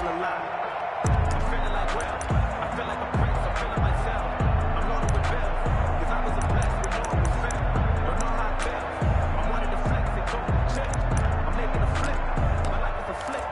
hustle a lot. I'm feeling like well, I feel like a prince, I'm feeling myself. I'm loaded with bills, cause I was a blessed with no one was fair. Don't know how I feel. I wanted to flex and go to the check. I'm making a flip. My life is a flip.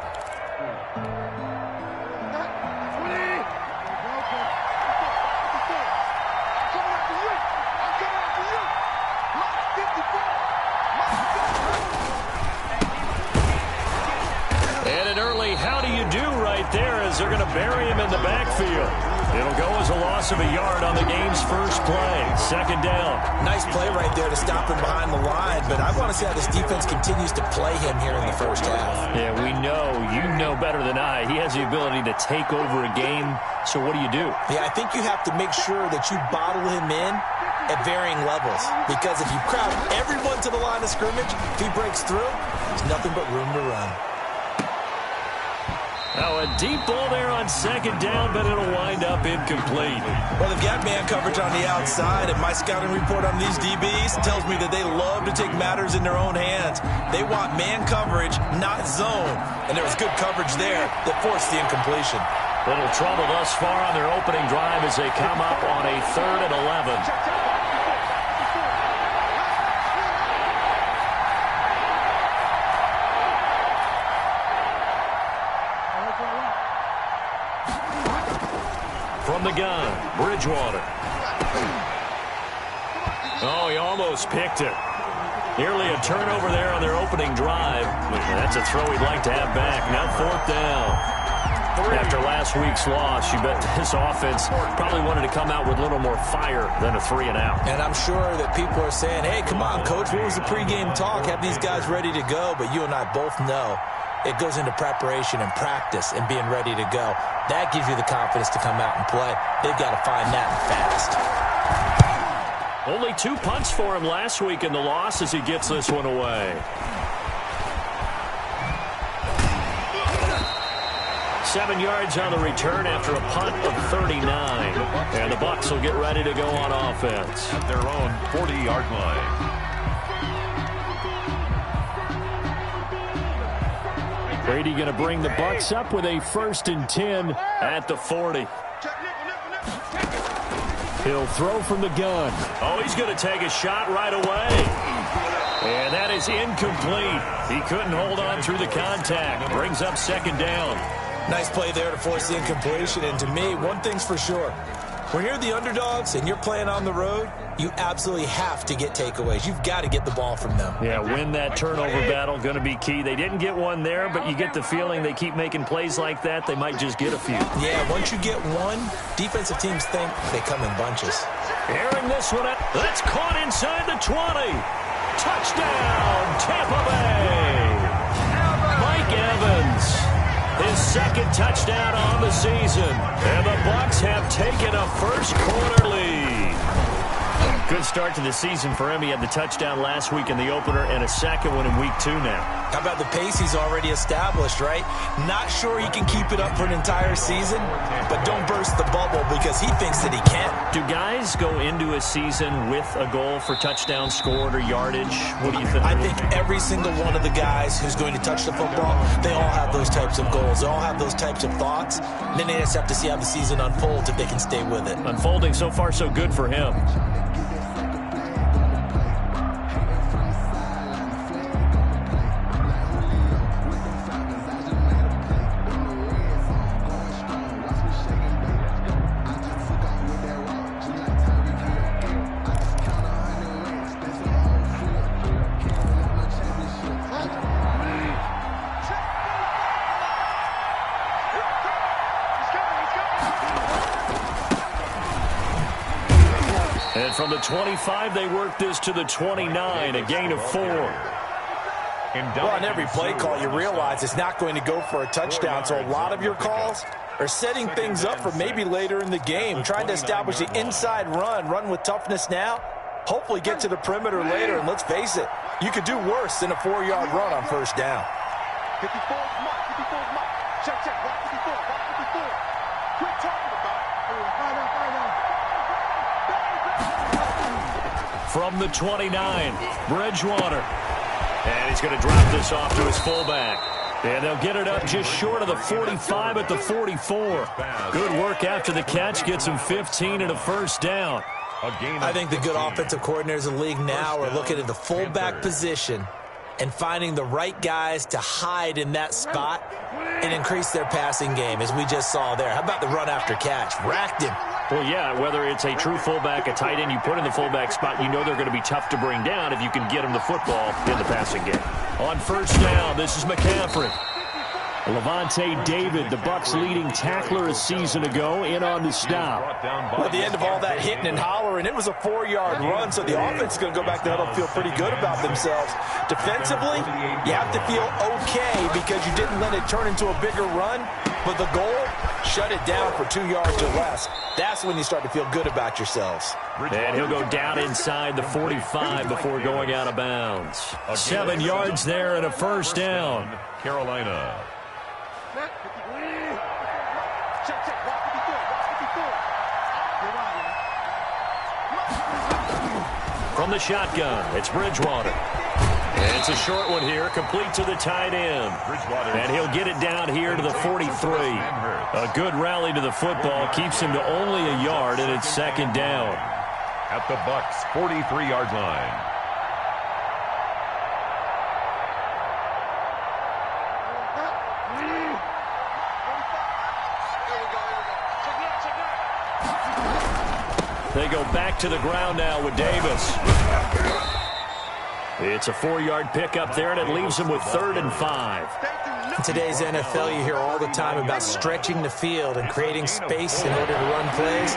And an early how do you do right there as they're going to bury him in the backfield. It'll go as a loss of a yard on the game's first play. Second down. Nice play right there to stop him behind the line, but I want to see how this defense continues to play him here in the first half. Yeah, we know. You know better than I. He has the ability to take over a game, so what do you do? Yeah, I think you have to make sure that you bottle him in at varying levels, because if you crowd everyone to the line of scrimmage, if he breaks through, there's nothing but room to run. Now a deep ball there on second down, but it'll wind up incomplete. Well, they've got man coverage on the outside, and my scouting report on these DBs tells me that they love to take matters in their own hands. They want man coverage, not zone. And there was good coverage there that forced the incompletion. Little trouble thus far on their opening drive as they come up on a 3rd and 11. From the gun, Bridgewater. Oh, he almost picked it. Nearly a turnover there on their opening drive. That's a throw he'd like to have back. Now 4th down. After last week's loss, you bet this offense probably wanted to come out with a little more fire than a 3-and-out. And I'm sure that people are saying, hey, come on, Coach, what was the pregame talk? Have these guys ready to go? But you and I both know it goes into preparation and practice and being ready to go. That gives you the confidence to come out and play. They've got to find that fast. Only 2 punts for him last week in the loss as he gets this one away. 7 yards on the return after a punt of 39. And the Bucs will get ready to go on offense at their own 40-yard line. Brady going to bring the Bucs up with a 1st and 10 at the 40. He'll throw from the gun. Oh, he's going to take a shot right away. And that is incomplete. He couldn't hold on through the contact. Brings up 2nd down. Nice play there to force the incompletion. And to me, one thing's for sure. When you're the underdogs and you're playing on the road, you absolutely have to get takeaways. You've got to get the ball from them. Yeah, win that turnover battle, going to be key. They didn't get one there, but you get the feeling they keep making plays like that, they might just get a few. Yeah, once you get one, defensive teams think they come in bunches. Airing this one up. That's caught inside the 20. Touchdown, Tampa Bay. Mike Evans. His 2nd touchdown on the season. And the Bucs have taken a first-quarter lead. Good start to the season for him. He had the touchdown last week in the opener and a 2nd one in week 2 now. How about the pace he's already established, right? Not sure he can keep it up for an entire season, but don't burst the bubble because he thinks that he can. Do guys go into a season with a goal for touchdowns scored or yardage? What do you think? I think every single one of the guys who's going to touch the football, they all have those types of goals. They all have those types of thoughts. Then they just have to see how the season unfolds if they can stay with it. Unfolding so far so good for him. And from the 25, they work this to the 29, a gain of 4. Well, on every play call, you realize it's not going to go for a touchdown, so a lot of your calls are setting things up for maybe later in the game, trying to establish the inside run with toughness now, hopefully get to the perimeter later, and let's face it, you could do worse than a 4-yard run on 1st down. 54 mark, 54 mark. Check, 54, 54. Quit talking about it. From the 29, Bridgewater. And he's going to drop this off to his fullback. And they'll get it up just short of the 45 at the 44. Good work after the catch. Gets him 15 and a first down. I think the good offensive coordinators in the league now are looking at the fullback position and finding the right guys to hide in that spot and increase their passing game, as we just saw there. How about the run after catch? Racked him. Well, yeah, whether it's a true fullback, a tight end you put in the fullback spot, you know they're going to be tough to bring down if you can get them the football in the passing game. On first down, this is McCaffrey. Levante David, the Bucs' leading tackler a season ago, in on the stop. Well, at the end of all that hitting and hollering, it was a 4-yard run, so the offense is going to go back there and feel pretty good about themselves. Defensively, you have to feel okay because you didn't let it turn into a bigger run, but the goal, shut it down for 2 yards or less. That's when you start to feel good about yourselves. And he'll go down inside the 45 before going out of bounds. 7 yards there and a first down. Carolina. From the shotgun, it's Bridgewater. And it's a short one here, complete to the tight end. And he'll get it down here to the 43. A good rally to the football keeps him to only a yard, and it's second down. At the Bucs' 43-yard line. They go back to the ground now with Davis. It's a 4-yard pickup there, and it leaves him with 3rd and 5. In today's NFL, you hear all the time about stretching the field and creating space in order to run plays.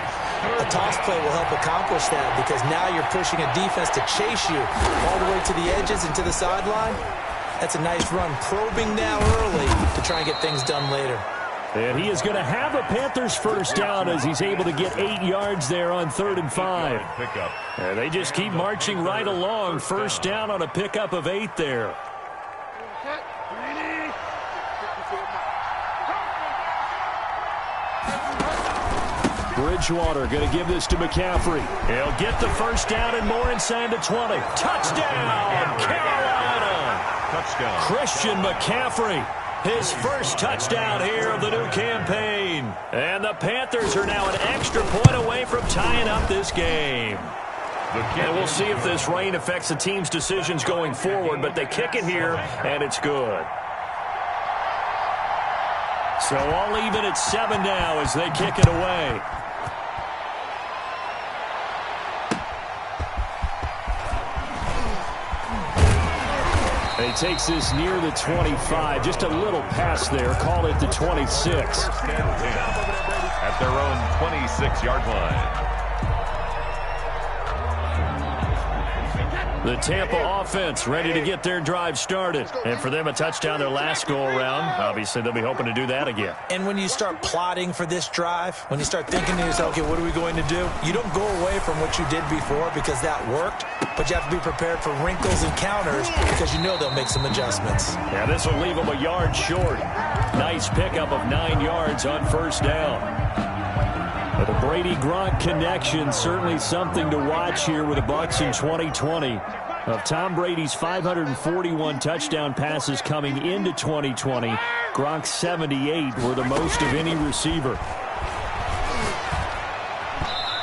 A toss play will help accomplish that because now you're pushing a defense to chase you all the way to the edges and to the sideline. That's a nice run, probing now early to try and get things done later. And he is going to have a Panthers first down as he's able to get 8 yards there on 3rd and 5. And they just keep marching right along. First down on a pickup of 8 there. Bridgewater going to give this to McCaffrey. He'll get the first down and more inside the 20. Touchdown, Carolina! Touchdown. Christian McCaffrey. His first touchdown here of the new campaign. And the Panthers are now an extra point away from tying up this game. And we'll see if this rain affects the team's decisions going forward, but they kick it here, and it's good. So all even at 7 now as they kick it away. He takes this near the 25. Just a little pass there. Call it the 26. At their own 26-yard line. The Tampa offense ready to get their drive started. And for them, a touchdown their last go-around. Obviously, they'll be hoping to do that again. And when you start plotting for this drive, when you start thinking to yourself, okay, what are we going to do? You don't go away from what you did before because that worked, but you have to be prepared for wrinkles and counters because you know they'll make some adjustments. Yeah, this will leave them a yard short. Nice pickup of 9 yards on first down. But the Brady-Gronk connection, certainly something to watch here with the Bucs in 2020. Of Tom Brady's 541 touchdown passes coming into 2020, Gronk's 78 were the most of any receiver.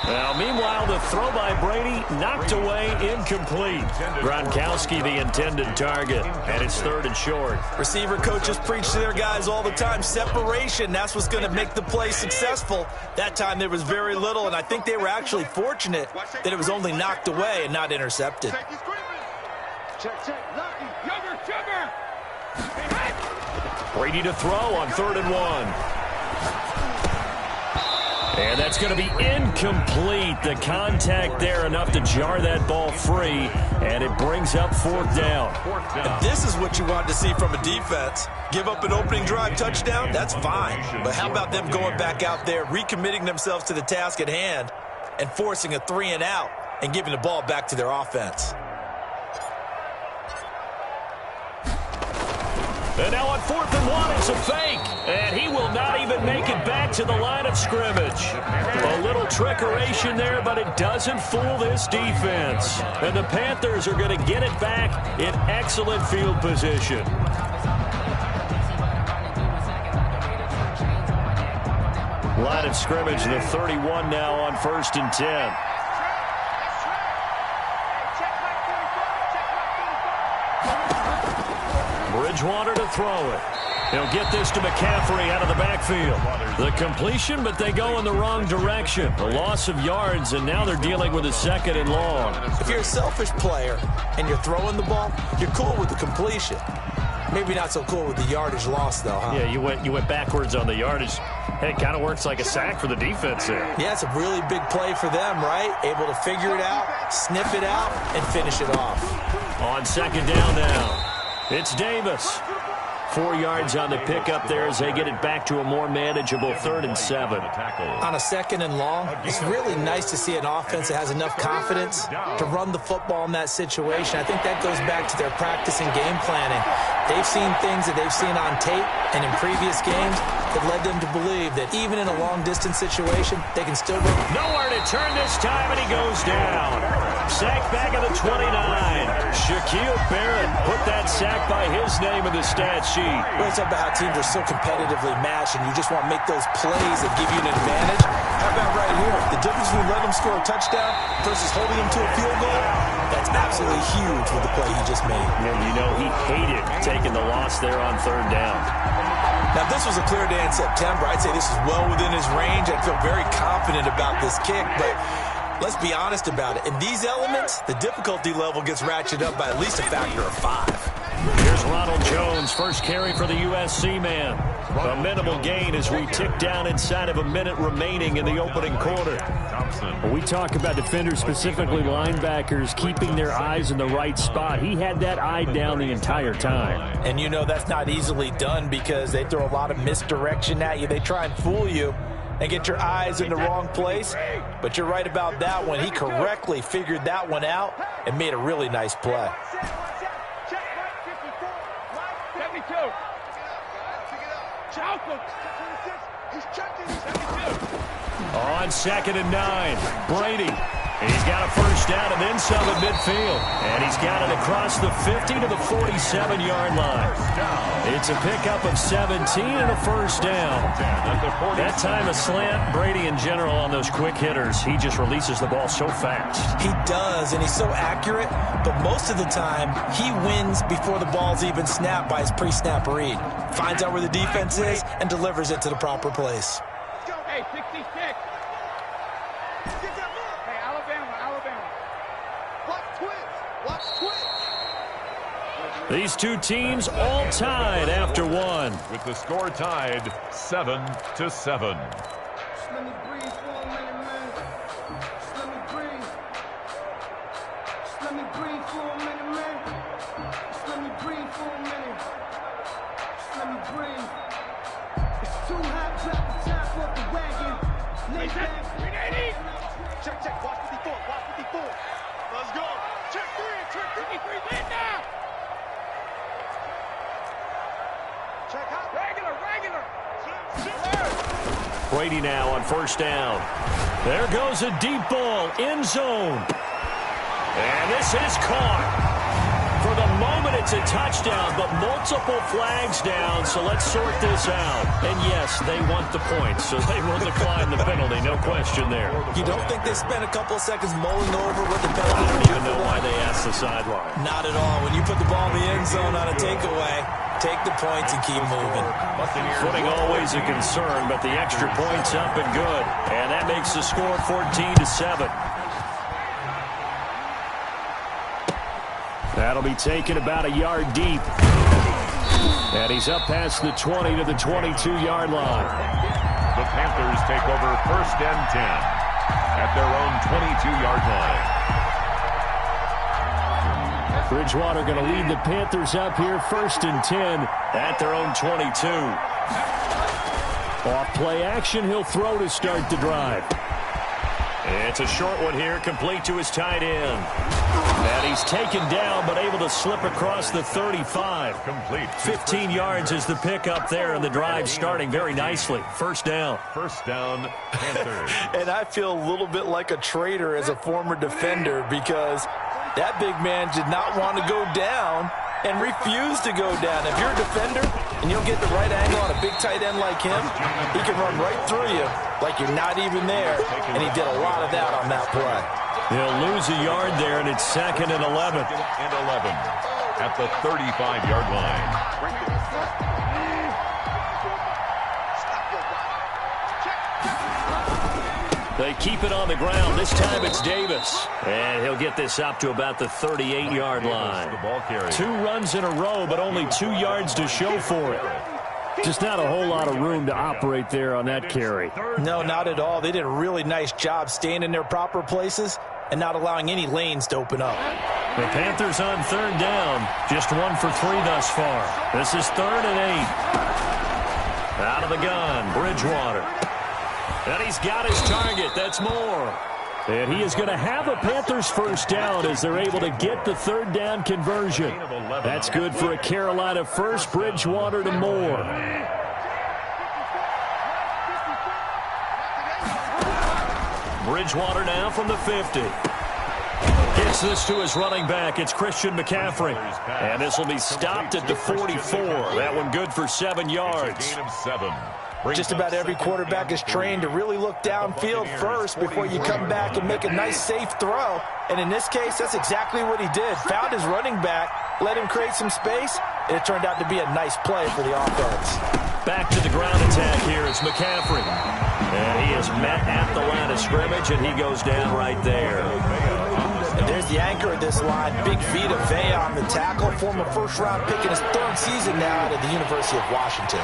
Now, meanwhile, the throw by Brady knocked away, incomplete. Gronkowski the intended target, and it's 3rd and short. Receiver coaches preach to their guys all the time. Separation, that's what's going to make the play successful. That time there was very little, and I think they were actually fortunate that it was only knocked away and not intercepted. Brady to throw on 3rd and 1. And that's going to be incomplete. The contact there enough to jar that ball free, and it brings up 4th down. If this is what you want to see from a defense, give up an opening drive touchdown, that's fine. But how about them going back out there, recommitting themselves to the task at hand, and forcing a 3 and out and giving the ball back to their offense? And now on 4th and 1, it's a fake. And he will not even make it back to the line of scrimmage. A little trickeration there, but it doesn't fool this defense. And the Panthers are going to get it back in excellent field position. Line of scrimmage, the 31 now on 1st and 10. Bridgewater to throw it. He'll get this to McCaffrey out of the backfield. The completion, but they go in the wrong direction. A loss of yards, and now they're dealing with a 2nd and long. If you're a selfish player and you're throwing the ball, you're cool with the completion. Maybe not so cool with the yardage loss, though, huh? Yeah, you went backwards on the yardage. Hey, it kind of works like a sack for the defense there. Yeah, it's a really big play for them, right? Able to figure it out, sniff it out, and finish it off. On 2nd down now, it's Davis. 4 yards on the pickup there as they get it back to a more manageable 3rd and 7. On a 2nd and long, it's really nice to see an offense that has enough confidence to run the football in that situation. I think that goes back to their practice and game planning. They've seen things that they've seen on tape and in previous games that led them to believe that even in a long-distance situation, they can still run. Nowhere to turn this time, and he goes down. Sack back at the 29. Shaquille Barrett put that sack by his name in the stat sheet. We're talking about how teams are so competitively matched, and you just want to make those plays that give you an advantage. How about right here? The difference between letting them score a touchdown versus holding them to a field goal, that's absolutely huge with the play he just made. And you know he hated taking the loss there on 3rd down. Now, if this was a clear day in September, I'd say this is well within his range. I'd feel very confident about this kick, but let's be honest about it. In these elements, the difficulty level gets ratcheted up by at least a factor of 5. Here's Ronald Jones, first carry for the USC man. A minimal gain as we tick down inside of a minute remaining in the opening quarter. When we talk about defenders, specifically linebackers, keeping their eyes in the right spot, he had that eye down the entire time. And you know that's not easily done because they throw a lot of misdirection at you. They try and fool you and get your eyes in the wrong place. But you're right about that one. He correctly figured that one out and made a really nice play. On 2nd and 9, Brady. He's got a first down and then some at midfield. And he's got it across the 50 to the 47-yard line. It's a pickup of 17 and a first down. That time a slant. Brady in general on those quick hitters, he just releases the ball so fast. He does, and he's so accurate, but most of the time he wins before the ball's even snapped by his pre-snap read. Finds out where the defense is and delivers it to the proper place. Hey, 66. Hey, Alabama. Watch twins. These two teams all tied after one. With the score tied 7-7. Just let me breathe for a minute, man. Just let me breathe. Just let me breathe for a minute, man. Just let me breathe for a minute. Just let me breathe. It's too hot, drop the top off the wagon. Lay back. Check. Watch 54. Let's go. Check 3. 53. Land now. Check out. Regular. Brady now on first down. There goes a deep ball, end zone. And this is caught. For the moment, it's a touchdown, but multiple flags down, so let's sort this out. And yes, they want the points, so they will decline the penalty, no question there. You don't think they spent a couple of seconds mulling over what the penalty I don't even know why they asked the sideline. Not at all. When you put the ball in the end zone on a takeaway, take the points and keep moving. Footing always a concern, but the extra point's up and good. And that makes the score 14-7. That'll be taken about a yard deep. And he's up past the 20 to the 22-yard line. The Panthers take over 1st and 10 at their own 22-yard line. Bridgewater going to lead the Panthers up here 1st and 10 at their own 22. Off play action, he'll throw to start the drive. It's a short one here, complete to his tight end. And he's taken down, but able to slip across the 35. Complete. 15 yards is the pickup there, and the drive starting very nicely. First down. First down, Panthers. And I feel a little bit like a traitor as a former defender because that big man did not want to go down and refused to go down. If you're a defender, and you'll get the right angle on a big tight end like him, he can run right through you like you're not even there, and he did a lot of that on that play. He'll lose a yard there, and it's 2nd and 11. And 11 at the 35-yard line. They keep it on the ground. This time it's Davis. And he'll get this up to about the 38-yard line. 2 runs in a row, but only 2 yards to show for it. Just not a whole lot of room to operate there on that carry. No, not at all. They did a really nice job staying in their proper places and not allowing any lanes to open up. The Panthers on 3rd down. Just 1 for 3 thus far. This is 3rd and 8. Out of the gun, Bridgewater. And he's got his target. That's more. And he is going to have a Panthers first down as they're able to get the 3rd down conversion. That's good for a Carolina first. Bridgewater to Moore. Bridgewater now from the 50. Gets this to his running back. It's Christian McCaffrey. And this will be stopped at the 44. That one good for 7 yards. Just about every quarterback is trained to really look downfield first before you come back and make a nice, safe throw. And in this case, that's exactly what he did. Found his running back, let him create some space, and it turned out to be a nice play for the offense. Back to the ground attack here. It's McCaffrey. And he is met at the line of scrimmage, and he goes down right there. And there's the anchor of this line, Big Vita Vea on the tackle, former first-round pick in his 3rd season now out of the University of Washington.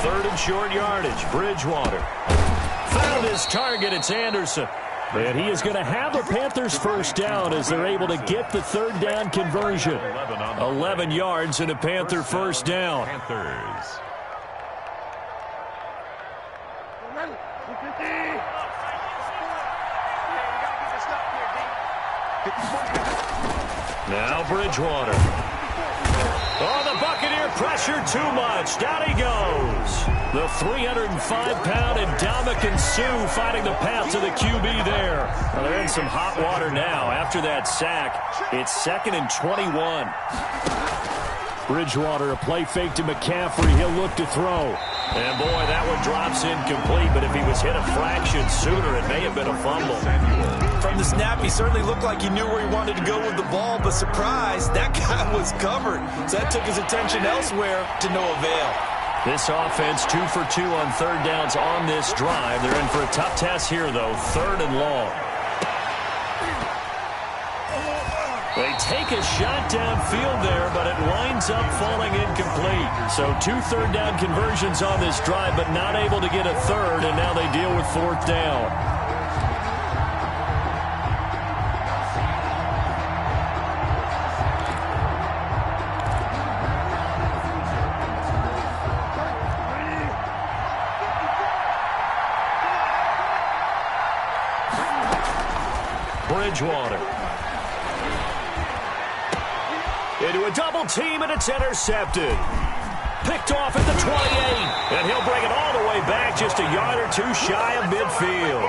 Third and short yardage. Bridgewater. Found his target. It's Anderson. And he is going to have a Panthers first down as they're able to get the 3rd down conversion. 11 yards and a Panther first down. Panthers. Now Bridgewater. Oh, the Buccaneer pressure too much. Down he goes. The 305-pound Ndamukong Suh fighting the path to the QB there. Well, they're in some hot water now. After that sack, it's 2nd and 21. Bridgewater, a play fake to McCaffrey. He'll look to throw. And, boy, that one drops incomplete. But if he was hit a fraction sooner, it may have been a fumble. From the snap, he certainly looked like he knew where he wanted to go with the ball, but surprise, that guy was covered. So that took his attention elsewhere to no avail. This offense 2 for 2 on 3rd downs on this drive. They're in for a tough test here, though. 3rd and long. They take a shot downfield there, but it winds up falling incomplete. So 2 third down conversions on this drive, but not able to get a 3rd, and now they deal with 4th down. Bridgewater. Into a double team, and it's intercepted. Picked off at the 28, and he'll bring it all the way back just a yard or 2 shy of midfield.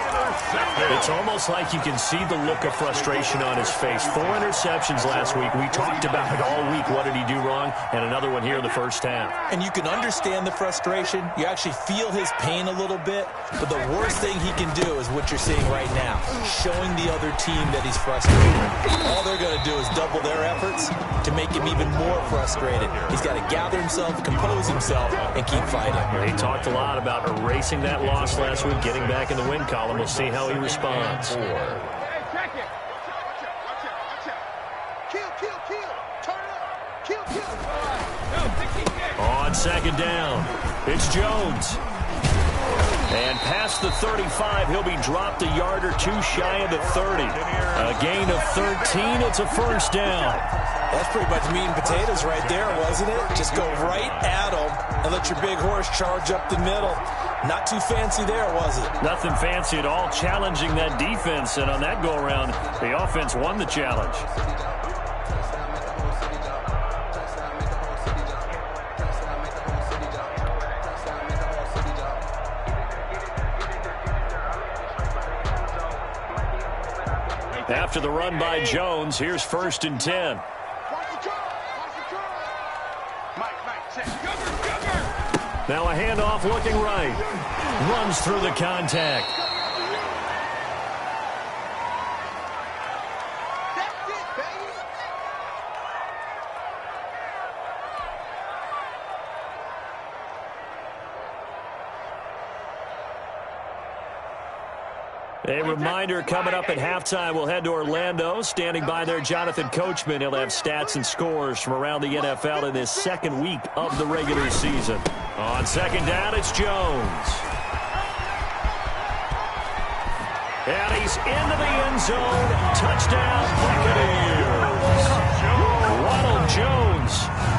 It's almost like you can see the look of frustration on his face. 4 interceptions last week. We talked about it all week. What did he do wrong? And another one here in the first half. And you can understand the frustration. You actually feel his pain a little bit. But the worst thing he can do is what you're seeing right now, showing the other team that he's frustrated. All they're going to do is double their efforts to make him even more frustrated. He's got to gather himself, compose himself, and keep fighting. He talked a lot about erasing that loss last week, getting back in the win column. We'll see how he responds. Hey, check it. Watch out. Kill. Turn it up. Kill. On 2nd down, it's Jones. And past the 35, he'll be dropped a yard or 2 shy of the 30. A gain of 13, it's a first down. That's pretty much meat and potatoes right there, wasn't it? Just go right at him and let your big horse charge up the middle. Not too fancy there, was it? Nothing fancy at all, challenging that defense. And on that go-around, the offense won the challenge. After the run by Jones, here's 1st and 10. Now a handoff looking right. Runs through the contact. A reminder coming up at halftime, we'll head to Orlando. Standing by there, Jonathan Coachman. He'll have stats and scores from around the NFL in this second week of the regular season. On 2nd down, it's Jones. And he's into the end zone. Touchdown, Buccaneers. Ronald Jones,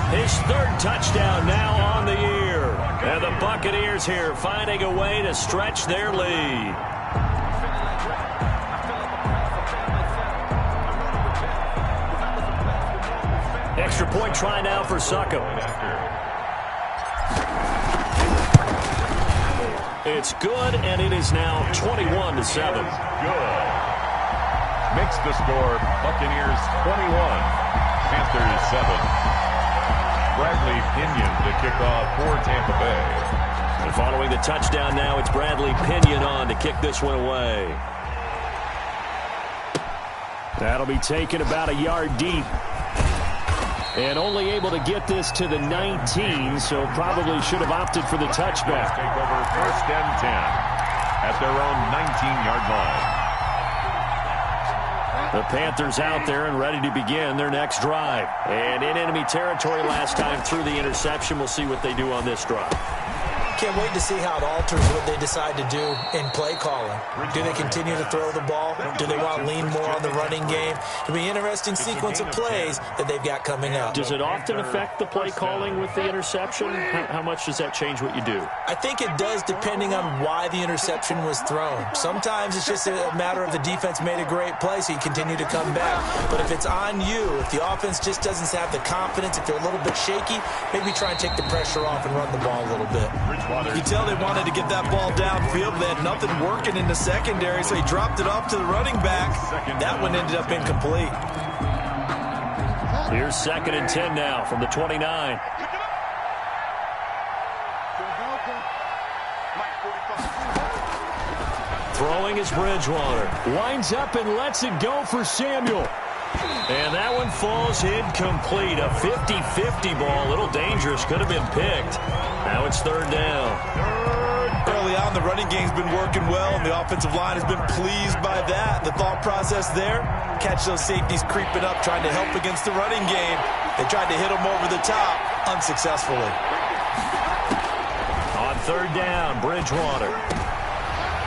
his 3rd touchdown now on the year. And the Buccaneers here finding a way to stretch their lead. Extra point try now for Succop. It's good, and it is now 21-7. Good. Makes the score Buccaneers 21, Panthers 7. Bradley Pinion to kick off for Tampa Bay. And following the touchdown now, it's Bradley Pinion on to kick this one away. That'll be taken about a yard deep. And only able to get this to the 19, so probably should have opted for the touchback. Take over 1st and 10 at their own 19-yard line. The Panthers out there and ready to begin their next drive. And in enemy territory last time through the interception. We'll see what they do on this drive. Can't wait to see how it alters what they decide to do in play calling. Do they continue to throw the ball? Do they want to lean more on the running game? It'll be an interesting sequence of plays that they've got coming up. Does it often affect the play calling with the interception? How much does that change what you do? I think it does, depending on why the interception was thrown. Sometimes it's just a matter of the defense made a great play, so you continue to come back. But if it's on you, if the offense just doesn't have the confidence, if they're a little bit shaky, maybe try and take the pressure off and run the ball a little bit. You tell they wanted to get that ball downfield. They had nothing working in the secondary, so he dropped it off to the running back. That one ended up incomplete. Here's 2nd and 10 now from the 29. Throwing is Bridgewater. Winds up and lets it go for Samuel. And that one falls incomplete. A 50-50 ball. A little dangerous. Could have been picked. Now it's 3rd down. Early on, the running game's been working well, and the offensive line has been pleased by that. The thought process there, catch those safeties creeping up, trying to help against the running game. They tried to hit them over the top, unsuccessfully. On 3rd down, Bridgewater.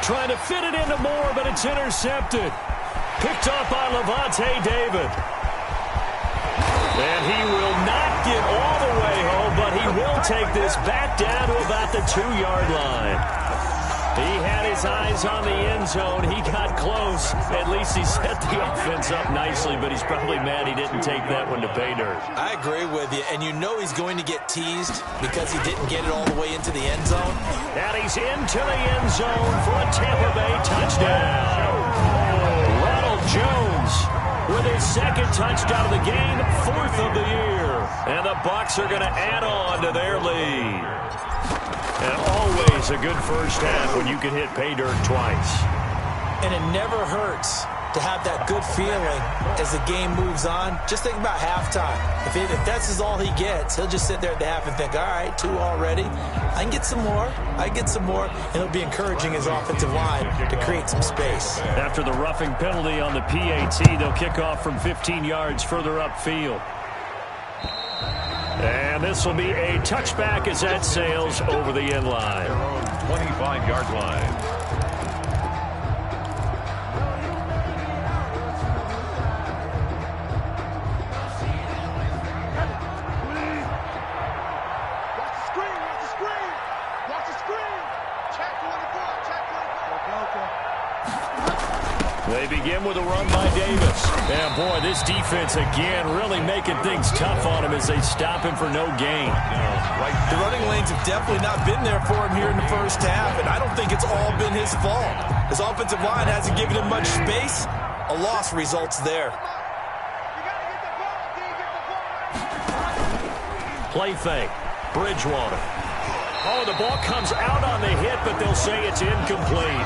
Trying to fit it into Moore, but it's intercepted. Picked up by Levante David. And he will not get all the way home, but he will take this back down to about the 2-yard line. He had his eyes on the end zone. He got close. At least he set the offense up nicely, but he's probably mad he didn't take that one to pay dirt. I agree with you, and you know he's going to get teased because he didn't get it all the way into the end zone. And he's into the end zone for a Tampa Bay touchdown. Ronald Jones with his 2nd touchdown of the game, 4th of the year. And the Bucs are going to add on to their lead. And always a good first half when you can hit pay dirt twice. And it never hurts to have that good feeling as the game moves on. Just think about halftime. If that's all he gets, he'll just sit there at the half and think, all right, 2 already. I can get some more. And it'll be encouraging his offensive line to create some space. After the roughing penalty on the PAT, they'll kick off from 15 yards further upfield. And this will be a touchback as that sails over the end line. 25-yard line. They begin with a run by Davis. And, boy, this defense, again, really making things tough on him as they stop him for no gain. The running lanes have definitely not been there for him here in the first half, and I don't think it's all been his fault. His offensive line hasn't given him much space, A loss results there. Play fake. Bridgewater. Oh, the ball comes out on the hit, but they'll say it's incomplete.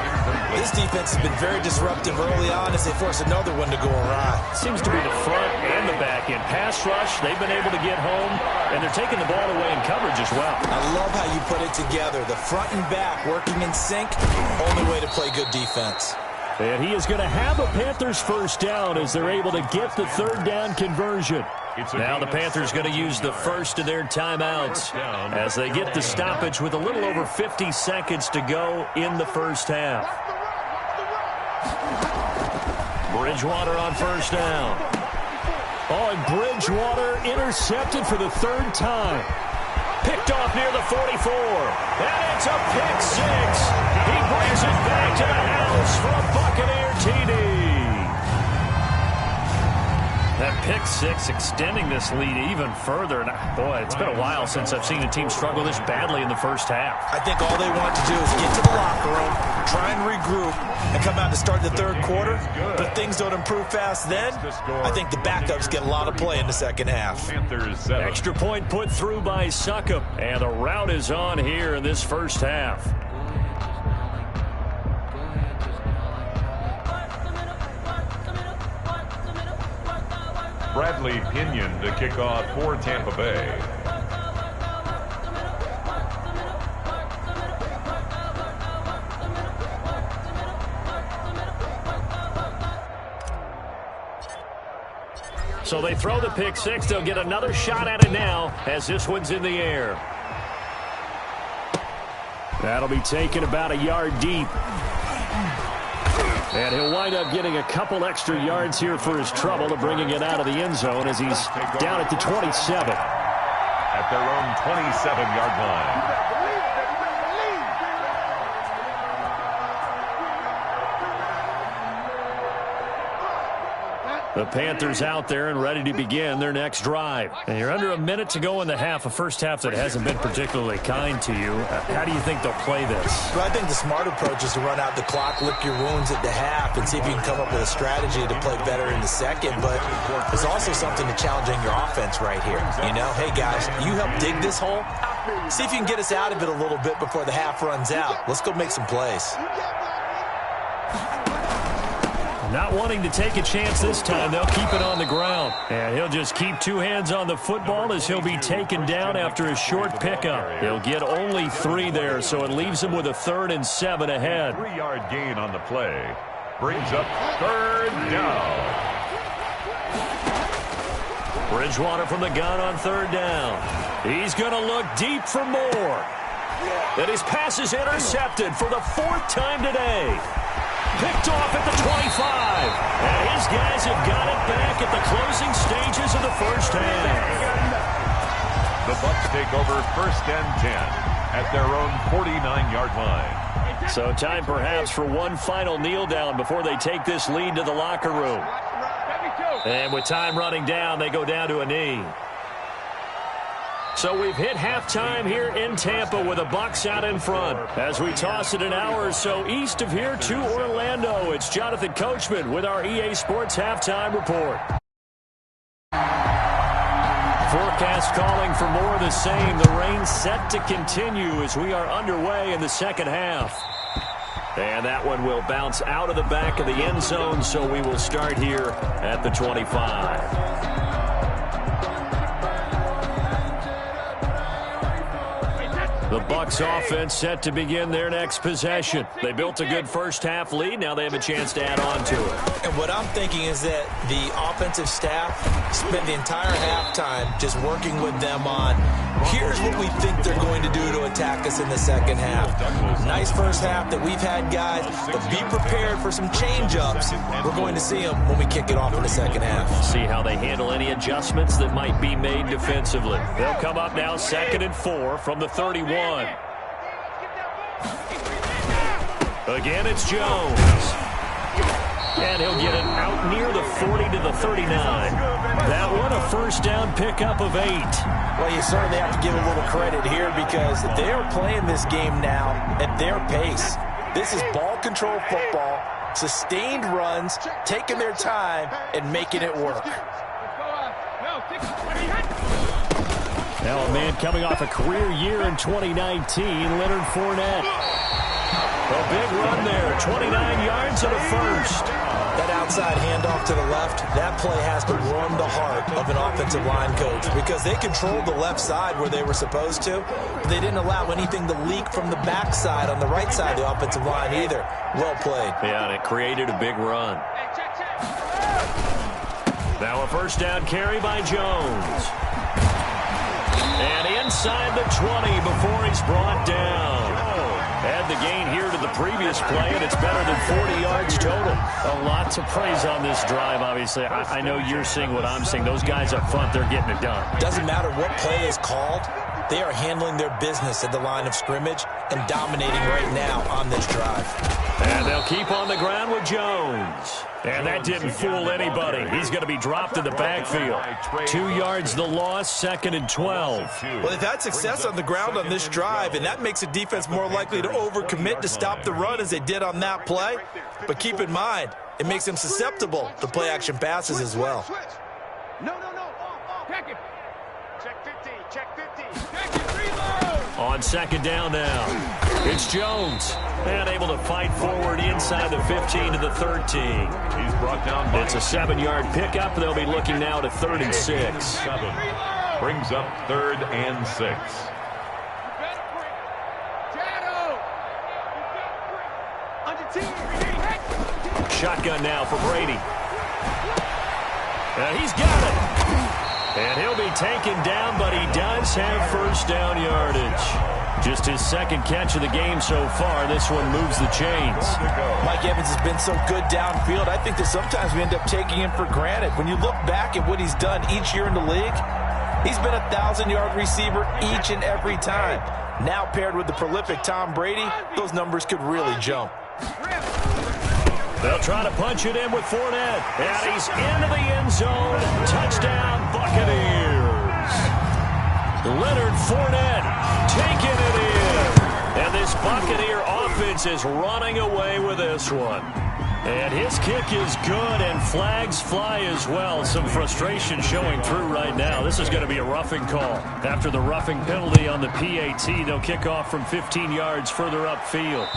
This defense has been very disruptive early on as they force another one to go awry. Seems to be the front and the back end. Pass rush, they've been able to get home, and they're taking the ball away in coverage as well. I love how you put it together. The front and back working in sync, only way to play good defense. And he is going to have a Panthers first down as they're able to get the third down conversion. Now the Panthers going to use the first of their timeouts as they get the stoppage with a little over 50 seconds to go in the first half. Bridgewater on first down. Oh, and Bridgewater intercepted for the third time. Picked off near the 44. And it's a pick six. He brings it back to the house for a Buccaneer TD. That pick six extending this lead even further. And boy, it's been a while since I've seen a team struggle this badly in the first half. I think all they want to do is get to the locker room, try and regroup, and come out to start the third quarter. But if things don't improve fast then, I think the backups get a lot of play in the second half. Extra point put through by Succop. And the route is on here in this first half. Bradley Pinion to kick off for Tampa Bay. So they throw the pick six. They'll get another shot at it now as this one's in the air. That'll be taken about a yard deep. And he'll wind up getting a couple extra yards here for his trouble of bringing it out of the end zone as he's down at the 27. At their own 27-yard line. The Panthers out there and ready to begin their next drive. And you're under a minute to go in the half, a first half that hasn't been particularly kind to you. How do you think they'll play this? Well, I think the smart approach is to run out the clock, lick your wounds at the half, and see if you can come up with a strategy to play better in the second. But there's also something to challenging your offense right here. You know, hey, guys, you help dig this hole. See if you can get us out of it a little bit before the half runs out. Let's go make some plays. Not wanting to take a chance this time, they'll keep it on the ground. And he'll just keep two hands on the football as he'll be taken down after a short pickup. He'll get only 3 there, so it leaves him with a 3rd and 7 ahead. 3-yard gain on the play. Brings up third down. Bridgewater from the gun on third down. He's going to look deep for more. And his pass is intercepted for the 4th time today. Picked off at the 25. And his guys have got it back at the closing stages of the first half. The Bucs take over 1st and 10 at their own 49-yard line. So time perhaps for one final kneel down before they take this lead to the locker room. And with time running down, they go down to a knee. So we've hit halftime here in Tampa with the Bucs out in front. As we toss it an hour or so east of here to Orlando, it's Jonathan Coachman with our EA Sports Halftime Report. Forecast calling for more of the same. The rain set to continue as we are underway in the second half. And that one will bounce out of the back of the end zone, so we will start here at the 25. The Bucs offense set to begin their next possession. They built a good first half lead. Now they have a chance to add on to it. And what I'm thinking is that the offensive staff spent the entire halftime just working with them on, here's what we think they're going to do to attack us in the second half. Nice first half that we've had, guys, but be prepared for some change-ups. We're going to see them when we kick it off in the second half. See how they handle any adjustments that might be made defensively. They'll come up now 2nd and 4 from the 31. Again, it's Jones. And he'll get it out near the 40 to the 39. That one, a first down pickup of 8. Well, you certainly have to give a little credit here because they are playing this game now at their pace. This is ball control football. sustained runs, taking their time, and making it work. Now a man coming off a career year in 2019, Leonard Fournette. A big run there, 29 yards and a first. That outside handoff to the left, that play has to warm the heart of an offensive line coach because they controlled the left side where they were supposed to. They didn't allow anything to leak from the backside on the right side of the offensive line either. Well played. Yeah, and it created a big run. Now a first down carry by Jones. And inside the 20 before he's brought down. Add the gain here to the previous play, and it's better than 40 yards total. A lot to praise on this drive, obviously. I know you're seeing what I'm seeing. Those guys up front, they're getting it done. Doesn't matter what play is called. They are handling their business at the line of scrimmage and dominating right now on this drive. And they'll keep on the ground with Jones. And that didn't fool anybody. He's going to be dropped in the backfield. 2 yards the loss, 2nd and 12. Well, they've had success on the ground on this drive, and that makes the defense more likely to overcommit to stop the run as they did on that play. But keep in mind, it makes them susceptible to play-action passes as well. No. Check it. Check 50. Check 50. Check it. Reload. On second down now. It's Jones. And able to fight forward inside the 15 to the 13. He's brought down by It's a 7-yard pickup. They'll be looking now to 3rd and 6. 7. Brings up 3rd and 6. Shotgun now for Brady. He's got it. And he'll be taken down, but he does have first down yardage. Just his second catch of the game so far. This one moves the chains. Mike Evans has been so good downfield. I think that sometimes we end up taking him for granted. When you look back at what he's done each year in the league, he's been a 1,000-yard receiver each and every time. Now paired with the prolific Tom Brady, those numbers could really jump. They'll try to punch it in with Fournette. And he's into the end zone. Touchdown, Buccaneers. Leonard Fournette taking it in. And this Buccaneer offense is running away with this one. And his kick is good, and flags fly as well. Some frustration showing through right now. This is going to be a roughing call. After the roughing penalty on the PAT, they'll kick off from 15 yards further upfield.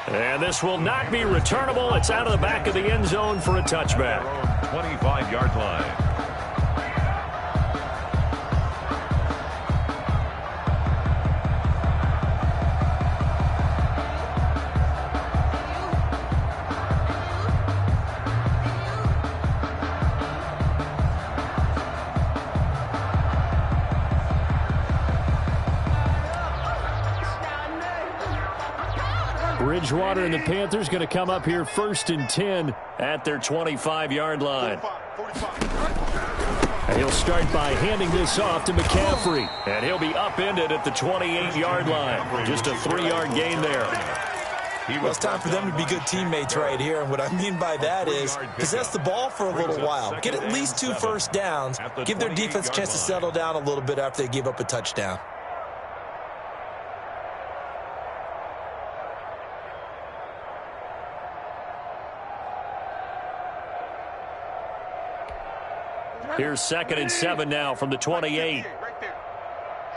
And this will not be returnable. It's out of the back of the end zone for a touchback. 25-yard line. Bridgewater and the Panthers going to come up here 1st and 10 at their 25-yard line. And he'll start by handing this off to McCaffrey. And he'll be upended at the 28-yard line. Just a 3-yard gain there. Well, it's time for them to be good teammates right here. And what I mean by that is possess the ball for a little while. Get at least 2 first downs. Give their defense a chance to settle down a little bit after they give up a touchdown. Here's 2nd and 7 now from the 28. Right there.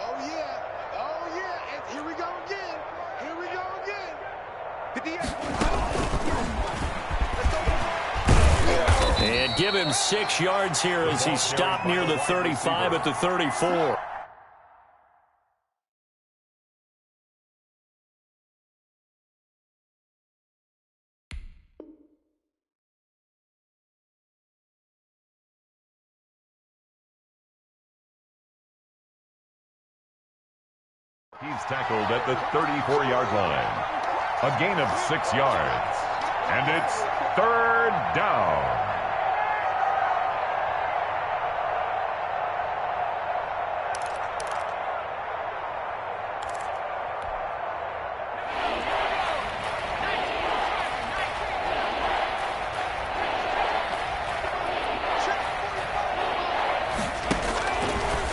Oh, yeah. And here we go again. And give him 6 yards here as he stopped near the 35 at the 34. He's tackled at the 34-yard line. A gain of 6 yards. And it's 3rd down.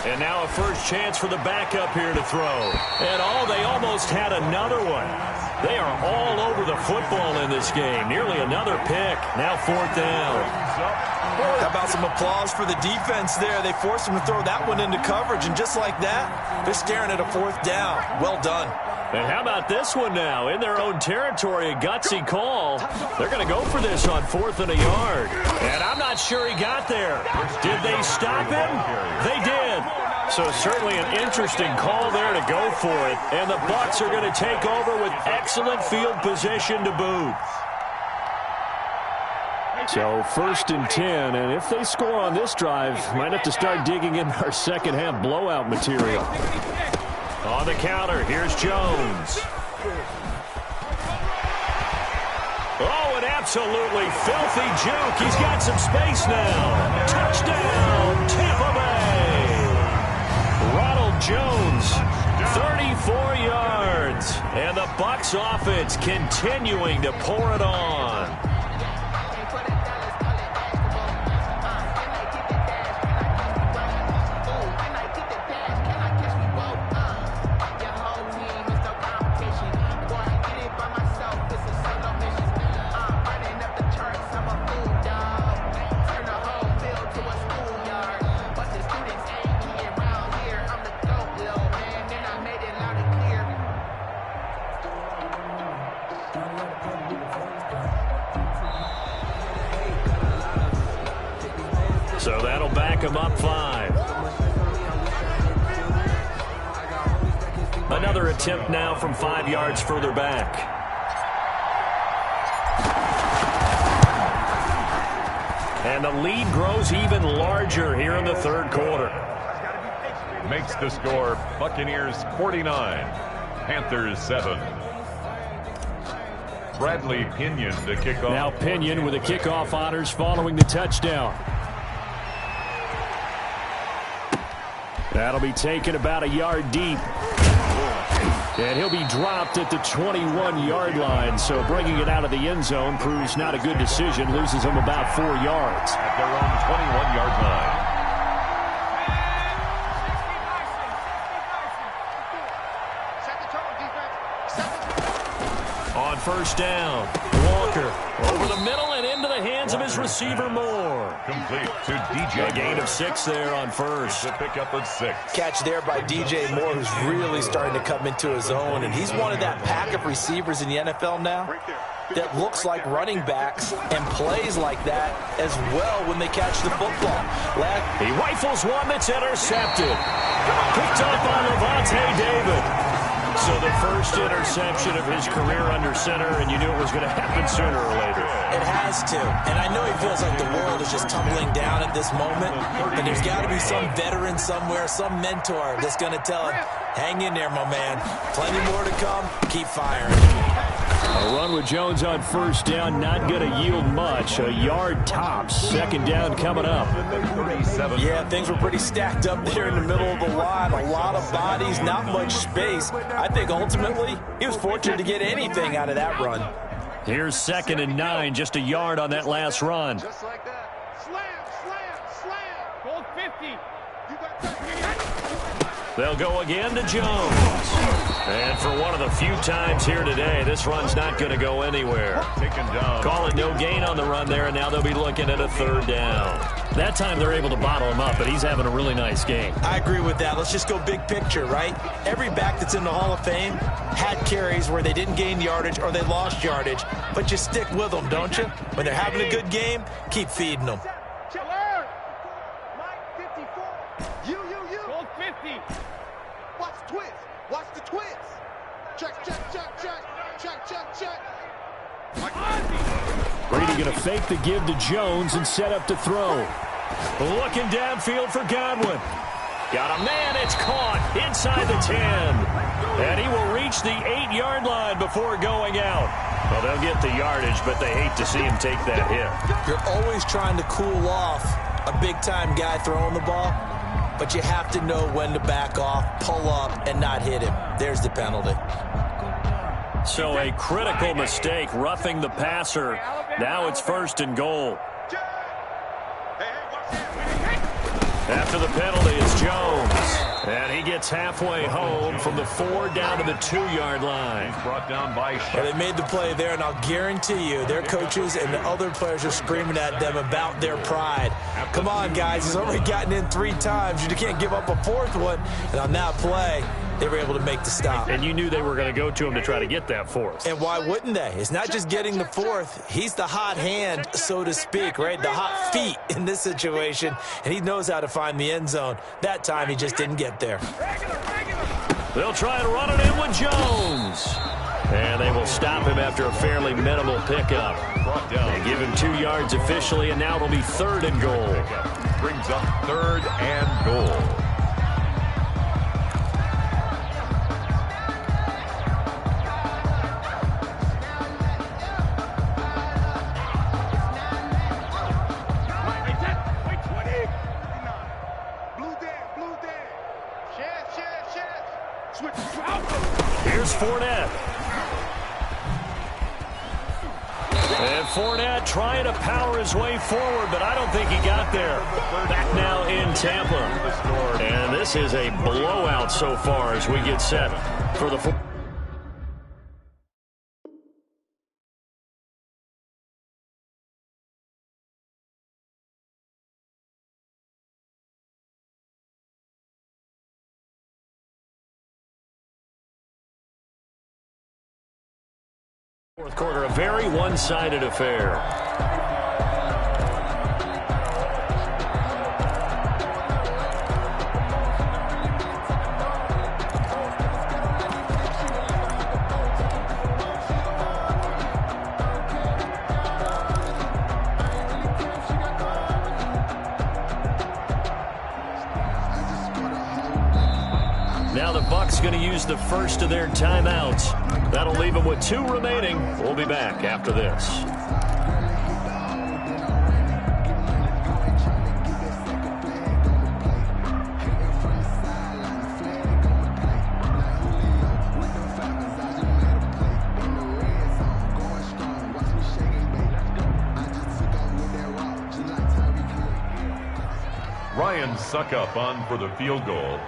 And now a first chance for the backup here to throw. And they almost had another one. They are all over the football in this game. Nearly another pick. Now 4th down. How about some applause for the defense there? They forced him to throw that one into coverage, and just like that, they're staring at a 4th down. Well done. And how about this one now? In their own territory, a gutsy call. They're going to go for this on 4th and a yard. And I'm not sure he got there. Did they stop him? They did. So certainly an interesting call there to go for it. And the Bucs are going to take over with excellent field position to boot. So 1st and 10, and if they score on this drive, might have to start digging in our second half blowout material. On the counter, here's Jones. Oh, an absolutely filthy juke. He's got some space now. Touchdown, Tampa Bay. Ronald Jones, 34 yards. And the Bucs offense continuing to pour it on. So that'll back him up 5. Another attempt now from 5 yards further back. And the lead grows even larger here in the 3rd quarter. Makes the score Buccaneers 49, Panthers 7. Bradley Pinion to kick off. Now Pinion with the kickoff honors following the touchdown. That'll be taken about a yard deep. And he'll be dropped at the 21-yard line. So bringing it out of the end zone proves not a good decision. Loses him about 4 yards. At their own 21-yard line. On 1st down, Walker over the middle and into the hands of his receiver Moore. Complete to DJ. A gain of 6 there on 1st. A pickup of 6. Catch there by DJ Moore, who's really starting to come into his own, and he's one of that pack of receivers in the NFL now that looks like running backs and plays like that as well when they catch the football. He rifles one that's intercepted. Picked up on Levante David. So the first interception of his career under center, and you knew it was going to happen sooner or later. It has to. And I know he feels like the world is just tumbling down at this moment, but there's got to be some veteran somewhere, some mentor that's going to tell him, hang in there, my man. Plenty more to come. Keep firing. A run with Jones on 1st down, not going to yield much. A yard tops. 2nd down coming up. Yeah, things were pretty stacked up there in the middle of the line. A lot of bodies, not much space. I think ultimately he was fortunate to get anything out of that run. Here's 2nd and 9, just a yard on that last run. Just like that. Slam. Gold 50. You got that. They'll go again to Jones. And for one of the few times here today, this run's not going to go anywhere. Taken down. Call it no gain on the run there, and now they'll be looking at a 3rd down. That time they're able to bottle him up, but he's having a really nice game. I agree with that. Let's just go big picture, right? Every back that's in the Hall of Fame had carries where they didn't gain yardage or they lost yardage, but you stick with them, don't you? When they're having a good game, keep feeding them. Mike 54. You. Gold 50. Watch the twist. Watch the twist. Check. Brady going to fake the give to Jones and set up to throw. Looking downfield for Godwin. Got a man, it's caught inside the 10. And he will reach the 8-yard line before going out. Well, they'll get the yardage, but they hate to see him take that hit. You're always trying to cool off a big-time guy throwing the ball, but you have to know when to back off, pull up, and not hit him. There's the penalty. So a critical mistake, roughing the passer. Now it's 1st and goal. After the penalty is Jones. And he gets halfway home from the 4 down to the 2-yard line. He's brought down by Well, they made the play there, and I'll guarantee you their coaches and the other players are screaming at them about their pride. Come on, guys. He's already gotten in 3 times. You can't give up a 4th one. And on that play, they were able to make the stop. And you knew they were going to go to him to try to get that 4th. And why wouldn't they? It's not just getting the 4th. He's the hot hand, so to speak, right? The hot feet in this situation. And he knows how to find the end zone. That time, he just didn't get there. They'll try and run it in with Jones. And they will stop him after a fairly minimal pickup. They give him 2 yards officially, and now it'll be 3rd and goal. brings up 3rd and goal. Here's Fournette. And Fournette trying to power his way forward, but I don't think he got there. Back now in Tampa. And this is a blowout so far as we get set for the fourth quarter, a very one-sided affair. Now the Bucs going to use the first of their timeouts. That'll leave them with 2 remaining. We'll be back after this. Ryan Suckup on for the field goal.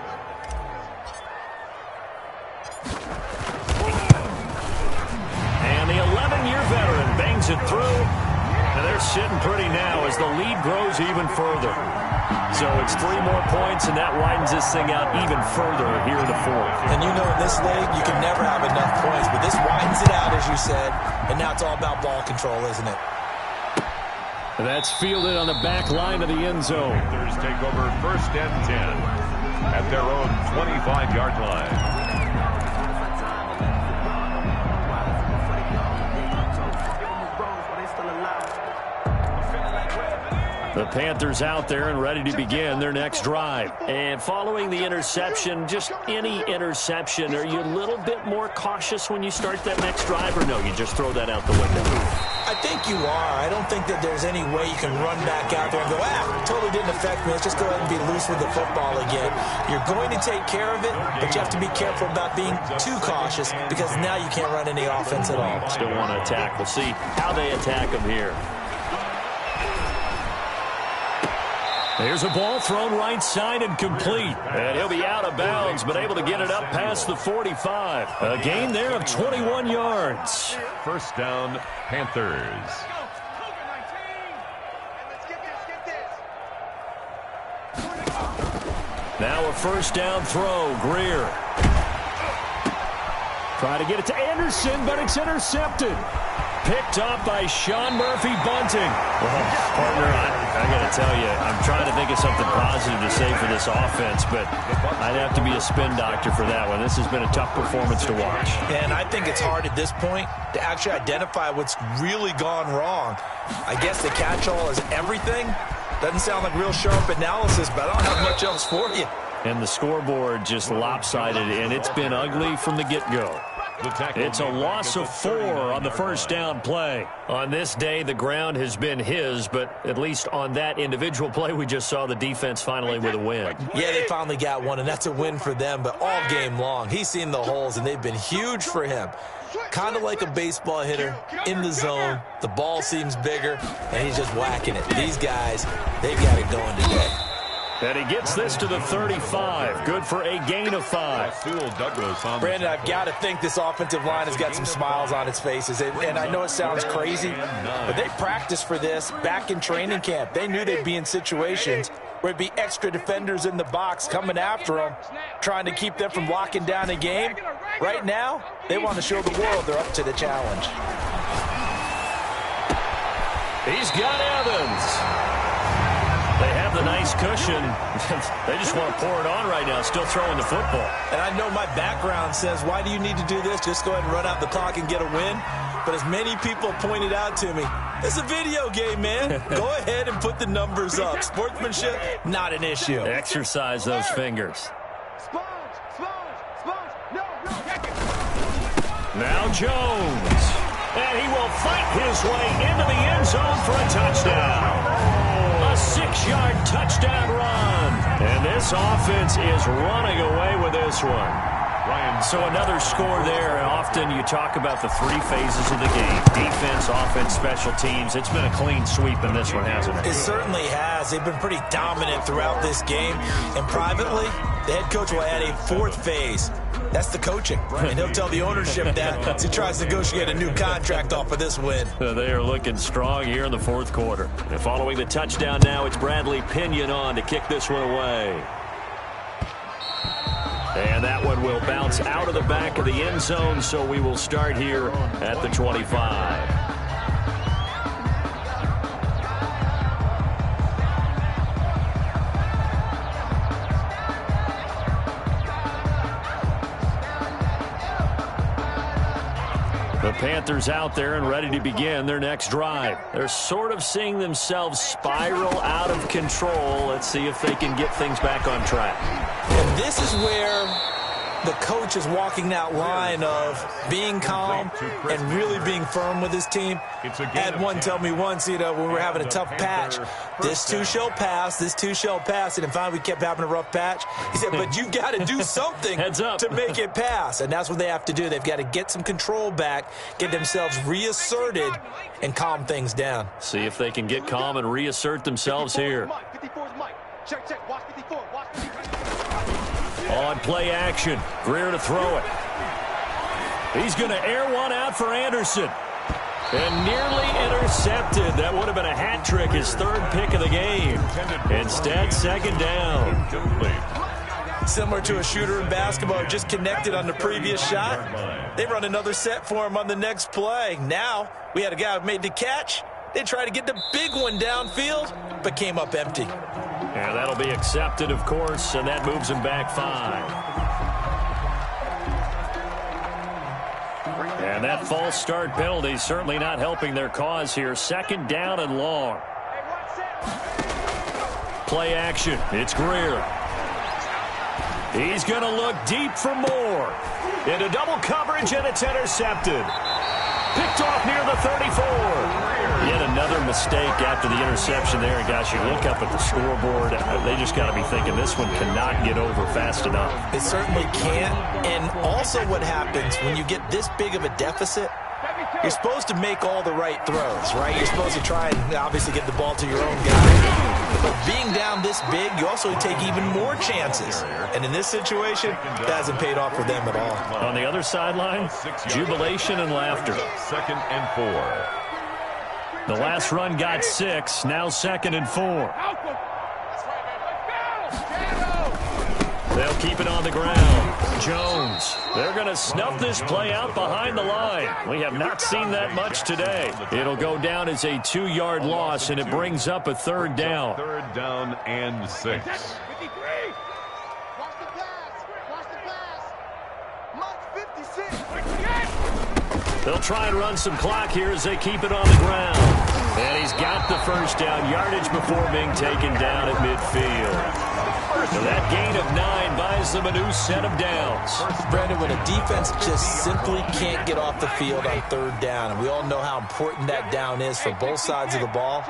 Veteran bangs it through, and they're sitting pretty now as the lead grows even further. So it's 3 more points, and that widens this thing out even further here in the 4th. And you know, in this league, you can never have enough points, but this widens it out, as you said, and now it's all about ball control, isn't it? And that's fielded on the back line of the end zone. Panthers take over 1st and 10 at their own 25-yard line. The Panthers out there and ready to begin their next drive. And following the interception, just any interception, are you a little bit more cautious when you start that next drive, or no, you just throw that out the window? I think you are. I don't think that there's any way you can run back out there and go, totally didn't affect me. Let's just go ahead and be loose with the football again. You're going to take care of it, but you have to be careful about being too cautious because now you can't run any offense at all. Still want to attack. We'll see how they attack them here. There's a ball thrown right side and complete. And he'll be out of bounds, but able to get it up past the 45. A gain there of 21 yards. 1st down, Panthers. Now a 1st down throw, Greer. Try to get it to Anderson, but it's intercepted. Picked up by Sean Murphy-Bunting. Well, partner, I got to tell you, I'm trying to think of something positive to say for this offense, but I'd have to be a spin doctor for that one. This has been a tough performance to watch. And I think it's hard at this point to actually identify what's really gone wrong. I guess the catch-all is everything. Doesn't sound like real sharp analysis, but I don't have much else for you. And the scoreboard just lopsided, and it's been ugly from the get-go. It's a loss of 4 on the 1st down play. On this day, the ground has been his, but at least on that individual play, we just saw the defense finally with a win. Yeah, they finally got one, and that's a win for them, but all game long, he's seen the holes, and they've been huge for him. Kind of like a baseball hitter in the zone. The ball seems bigger, and he's just whacking it. These guys, they've got it going today. And he gets this to the 35. Good for a gain of 5. Brandon, I've got to think this offensive line has got some smiles on its faces. And I know it sounds crazy, but they practiced for this back in training camp. They knew they'd be in situations where there'd be extra defenders in the box coming after them, trying to keep them from locking down a game. Right now, they want to show the world they're up to the challenge. He's got Evans. They have the nice cushion. They just want to pour it on right now, still throwing the football. And I know my background says, why do you need to do this? Just go ahead and run out the clock and get a win. But as many people pointed out to me, it's a video game, man. Go ahead and put the numbers up. Sportsmanship, not an issue. Exercise those fingers. Now Jones. And he will fight his way into the end zone for a touchdown. A 6-yard touchdown run. And this offense is running away with this one. So another score there. And often you talk about the 3 phases of the game. Defense, offense, special teams. It's been a clean sweep in this one, hasn't it? It certainly has. They've been pretty dominant throughout this game. And privately, the head coach will add a 4th phase. That's the coaching. And he'll tell the ownership that as he tries to negotiate a new contract off of this win. They are looking strong here in the 4th quarter. And following the touchdown now, it's Bradley Pinion on to kick this one away. And that one will bounce out of the back of the end zone, so we will start here at the 25. The Panthers out there and ready to begin their next drive. They're sort of seeing themselves spiral out of control. Let's see if they can get things back on track. And this is where the coach is walking that line of being calm and really being firm with his team. Had one tell me once, when we were having a tough patch, this too shall pass, this too shall pass. And finally we kept having a rough patch. He said, but you've got to do something to make it pass. And that's what they have to do. They've got to get some control back, get themselves reasserted, and calm things down. See if they can get calm and reassert themselves here. On play action, Greer to throw it. He's going to air one out for Anderson. And nearly intercepted. That would have been a hat trick, his 3rd pick of the game. Instead, 2nd down. Similar to a shooter in basketball, just connected on the previous shot. They run another set for him on the next play. Now, we had a guy who made the catch. They tried to get the big one downfield, but came up empty. And that'll be accepted, of course, and that moves him back 5. And that false start penalty certainly not helping their cause here. 2nd down and long. Play action. It's Greer. He's going to look deep for more. Into double coverage, and it's intercepted. Picked off near the 34. Yet another mistake after the interception there. And, gosh, you look up at the scoreboard. They just got to be thinking this one cannot get over fast enough. It certainly can't. And also what happens when you get this big of a deficit, you're supposed to make all the right throws, right? You're supposed to try and obviously get the ball to your own guy. But being down this big, you also take even more chances. And in this situation, that hasn't paid off for them at all. On the other sideline, jubilation and laughter. 2nd and 4. The last run got 6, now 2nd and 4. They'll keep it on the ground. Jones, they're going to snuff this play out behind the line. We have not seen that much today. It'll go down as a 2-yard loss, and it brings up a 3rd down. 3rd down and 6. They'll try and run some clock here as they keep it on the ground. And he's got the 1st down yardage before being taken down at midfield. So that gain of 9 buys them a new set of downs. Brandon, when a defense just simply can't get off the field on 3rd down, and we all know how important that down is for both sides of the ball,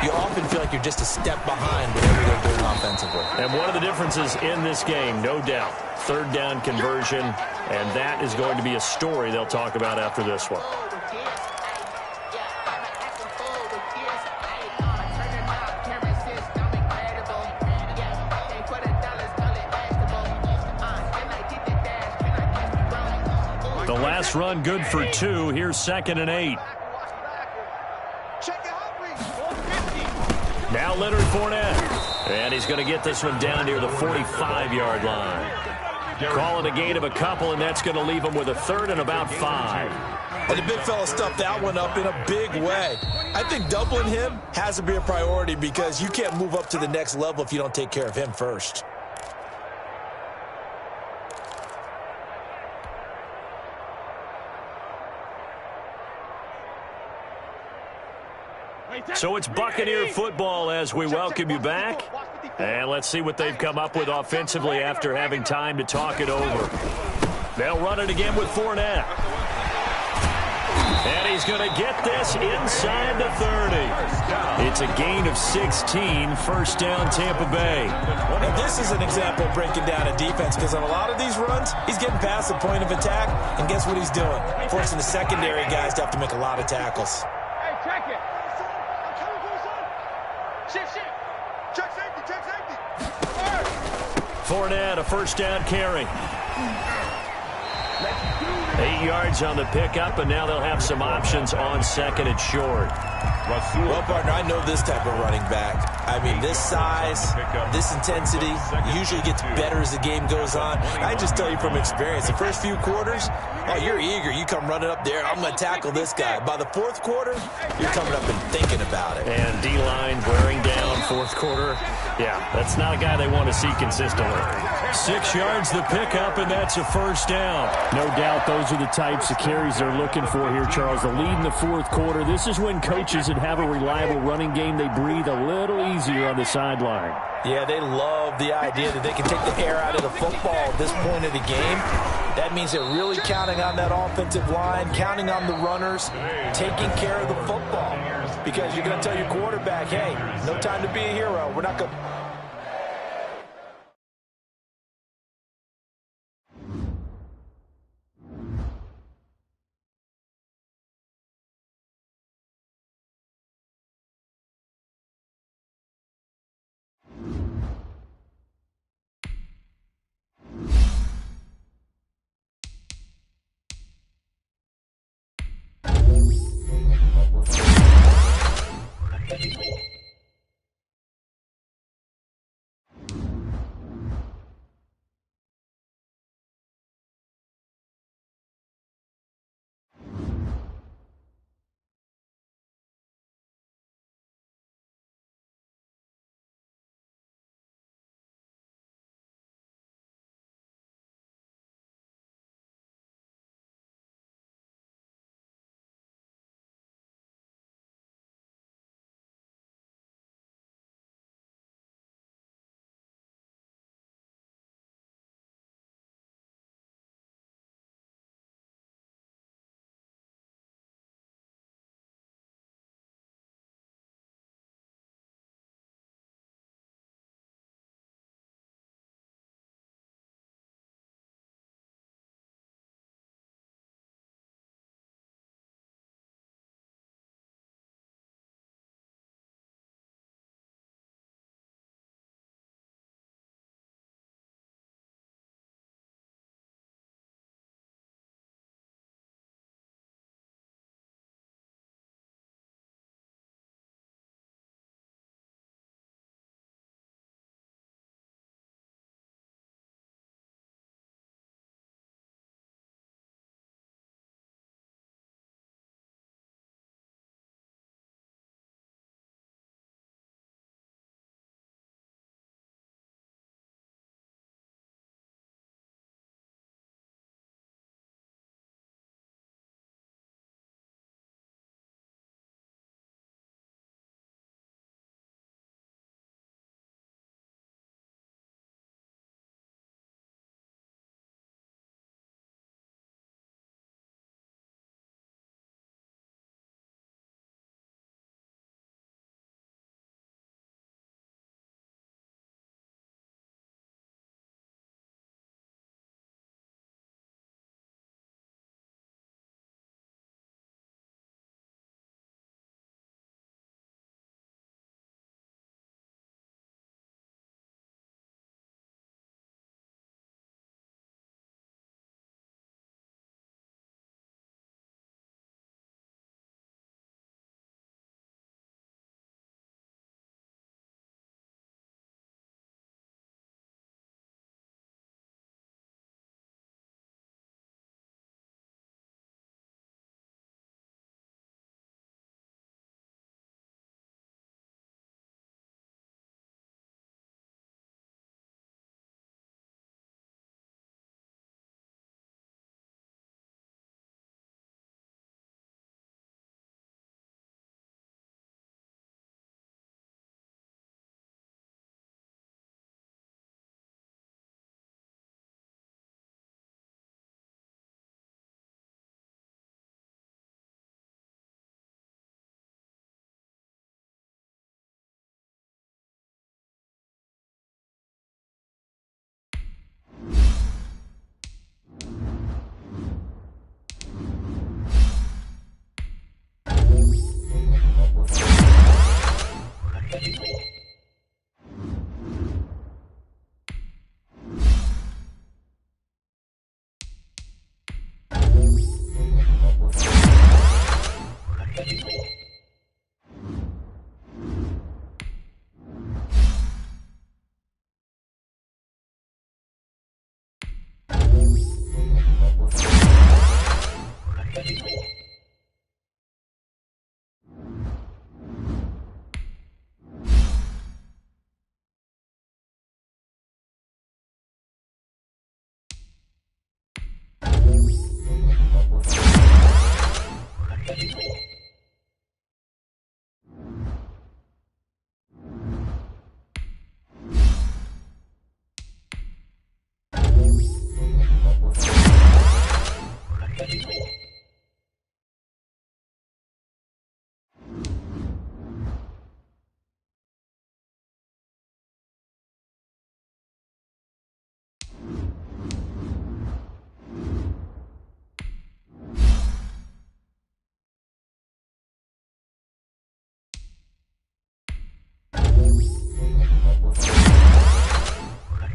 you often feel like you're just a step behind whatever they're doing offensively. And one of the differences in this game, no doubt, 3rd down conversion, and that is going to be a story they'll talk about after this one. The last run good for 2. Here's 2nd and 8. Now Leonard Fournette. And he's going to get this one down near the 45-yard line. Calling a gain of a couple, and that's going to leave him with a 3rd and about 5. And the big fella stuffed that one up in a big way. I think doubling him has to be a priority because you can't move up to the next level if you don't take care of him first. So it's Buccaneer football as we welcome you back. And let's see what they've come up with offensively after having time to talk it over. They'll run it again with Fournette. And he's going to get this inside the 30. It's a gain of 16, first down Tampa Bay. And this is an example of breaking down a defense because on a lot of these runs, he's getting past the point of attack, and guess what he's doing? Forcing the secondary guys to have to make a lot of tackles. Hey, check it. Shift. Check safety. Fournette, a first down carry. 8 yards on the pickup, and now they'll have some options on 2nd and short. Well, partner, I know this type of running back. I mean, this size, this intensity usually gets better as the game goes on. I just tell you from experience, the first few quarters, oh, you're eager. You come running up there, I'm going to tackle this guy. By the 4th quarter, you're coming up and thinking about it. And D-line wearing down 4th quarter. Yeah, that's not a guy they want to see consistently. 6 yards the pickup, and that's a first down. No doubt those are the types of carries they're looking for here, Charles. The lead in the 4th quarter. This is when coaches that have a reliable running game, they breathe a little easier on the sideline. Yeah, they love the idea that they can take the air out of the football at this point of the game. That means they're really counting on that offensive line, counting on the runners, taking care of the football. Because you're going to tell your quarterback, hey, no time to be a hero. We're not going to...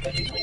Thank you.